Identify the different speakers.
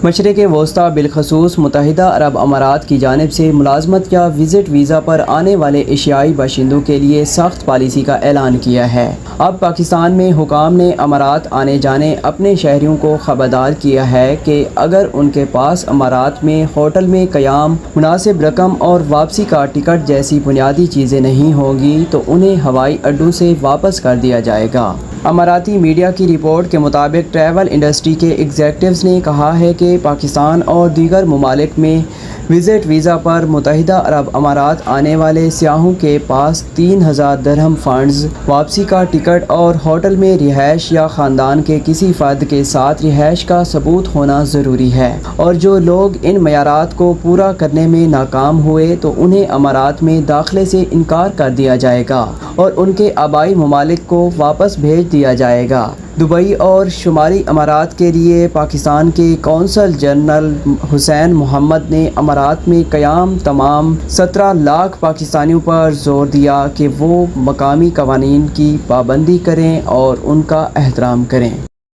Speaker 1: مشرق وسطی بالخصوص متحدہ عرب امارات کی جانب سے ملازمت یا وزٹ ویزا پر آنے والے ایشیائی باشندوں کے لیے سخت پالیسی کا اعلان کیا ہے۔ اب پاکستان میں حکام نے امارات آنے جانے اپنے شہریوں کو خبردار کیا ہے کہ اگر ان کے پاس امارات میں ہوٹل میں قیام، مناسب رقم اور واپسی کا ٹکٹ جیسی بنیادی چیزیں نہیں ہوں گی تو انہیں ہوائی اڈوں سے واپس کر دیا جائے گا۔ اماراتی میڈیا کی رپورٹ کے مطابق ٹریول انڈسٹری کے ایگزیکٹوز نے کہا ہے کہ پاکستان اور دیگر ممالک میں وزٹ ویزا پر متحدہ عرب امارات آنے والے سیاحوں کے پاس 3000 درہم فنڈز، واپسی کا ٹکٹ اور ہوٹل میں رہائش یا خاندان کے کسی فرد کے ساتھ رہائش کا ثبوت ہونا ضروری ہے، اور جو لوگ ان معیارات کو پورا کرنے میں ناکام ہوئے تو انہیں امارات میں داخلے سے انکار کر دیا جائے گا اور ان کے آبائی ممالک کو واپس بھیج دیا جائے گا۔ دبئی اور شمالی امارات کے لیے پاکستان کے قونصل جنرل حسین محمد نے امارات میں قیام تمام 17 لاکھ پاکستانیوں پر زور دیا کہ وہ مقامی قوانین کی پابندی کریں اور ان کا احترام کریں۔